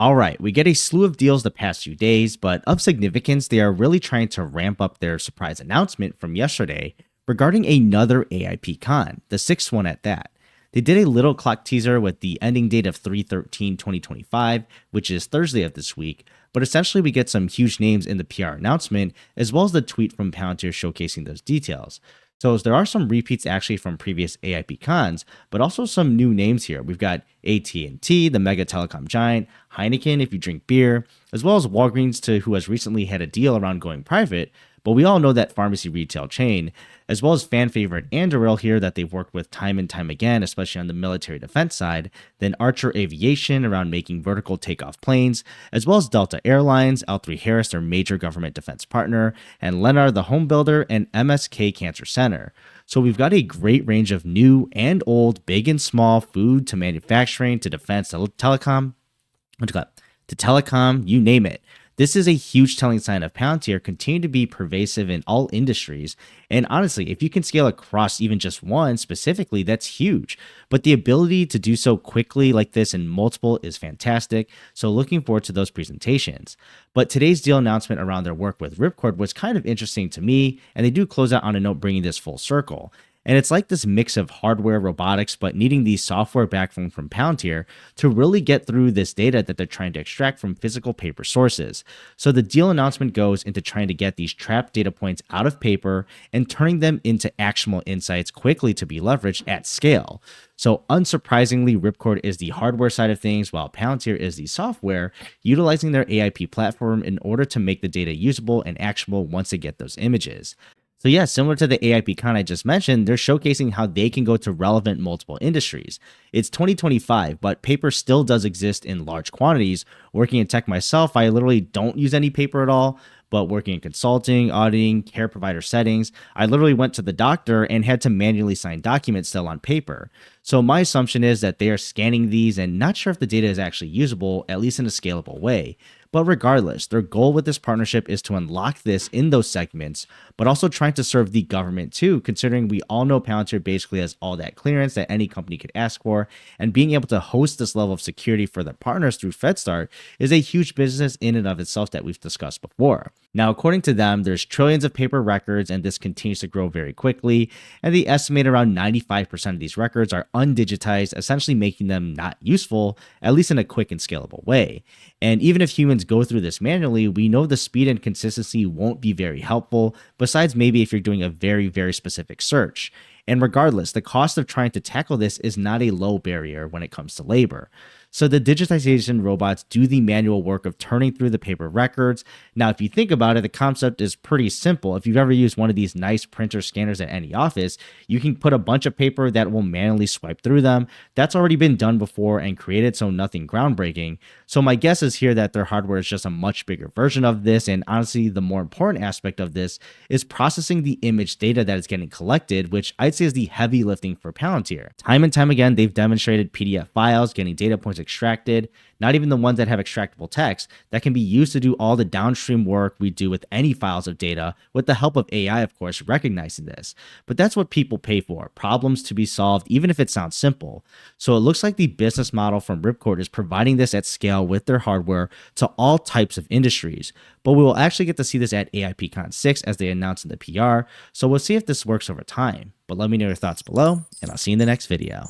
All right, we get a slew of deals the past few days, but of significance, they are really trying to ramp up their surprise announcement from yesterday regarding another AIP con, the sixth one at that. They did a little clock teaser with the ending date of 3/13/2025, which is Thursday of this week, but essentially we get some huge names in the PR announcement, as well as the tweet from Palantir showcasing those details. So there are some repeats actually from previous AIP cons, but also some new names here. We've got AT&T, the mega telecom giant, Heineken if you drink beer, as well as Walgreens who has recently had a deal around going private, but we all know that pharmacy retail chain, as well as fan favorite Anduril here that they've worked with time and time again, especially on the military defense side, then Archer Aviation around making vertical takeoff planes, as well as Delta Airlines, L3Harris, their major government defense partner, and Lennar, the home builder, and MSK Cancer Center. So we've got a great range of new and old, big and small, food to manufacturing to defense to telecom, you name it. This is a huge telling sign of Palantir continuing to be pervasive in all industries. And honestly, if you can scale across even just one specifically, that's huge. But the ability to do so quickly like this in multiple is fantastic. So looking forward to those presentations. But today's deal announcement around their work with Ripcord was kind of interesting to me. And they do close out on a note bringing this full circle. And it's like this mix of hardware robotics, but needing the software backbone from Palantir to really get through this data that they're trying to extract from physical paper sources. So the deal announcement goes into trying to get these trapped data points out of paper and turning them into actionable insights quickly to be leveraged at scale. So unsurprisingly, Ripcord is the hardware side of things, while Palantir is the software, utilizing their AIP platform in order to make the data usable and actionable once they get those images. So yeah, similar to the AIP con I just mentioned, they're showcasing how they can go to relevant multiple industries. It's 2025, but paper still does exist in large quantities. Working in tech myself, I literally don't use any paper at all, but working in consulting, auditing, care provider settings, I literally went to the doctor and had to manually sign documents still on paper. So my assumption is that they are scanning these and not sure if the data is actually usable, at least in a scalable way. But regardless, their goal with this partnership is to unlock this in those segments, but also trying to serve the government too, considering we all know Palantir basically has all that clearance that any company could ask for, and being able to host this level of security for their partners through FedStart is a huge business in and of itself that we've discussed before. Now, according to them, there's trillions of paper records, and this continues to grow very quickly, and they estimate around 95% of these records are undigitized, essentially making them not useful, at least in a quick and scalable way. And even if humans go through this manually, we know the speed and consistency won't be very helpful, besides maybe if you're doing a very, very specific search. And regardless, the cost of trying to tackle this is not a low barrier when it comes to labor. So the digitization robots do the manual work of turning through the paper records. Now, if you think about it, the concept is pretty simple. If you've ever used one of these nice printer scanners at any office, you can put a bunch of paper that will manually swipe through them. That's already been done before and created, so nothing groundbreaking. So my guess is here that their hardware is just a much bigger version of this. And honestly, the more important aspect of this is processing the image data that is getting collected, which I'd say is the heavy lifting for Palantir. Time and time again, they've demonstrated PDF files, getting data points extracted, not even the ones that have extractable text, that can be used to do all the downstream work we do with any files of data, with the help of AI, of course, recognizing this. But that's what people pay for, problems to be solved, even if it sounds simple. So it looks like the business model from Ripcord is providing this at scale with their hardware to all types of industries. But we will actually get to see this at AIPCon 6 as they announced in the PR, so we'll see if this works over time. But let me know your thoughts below, and I'll see you in the next video.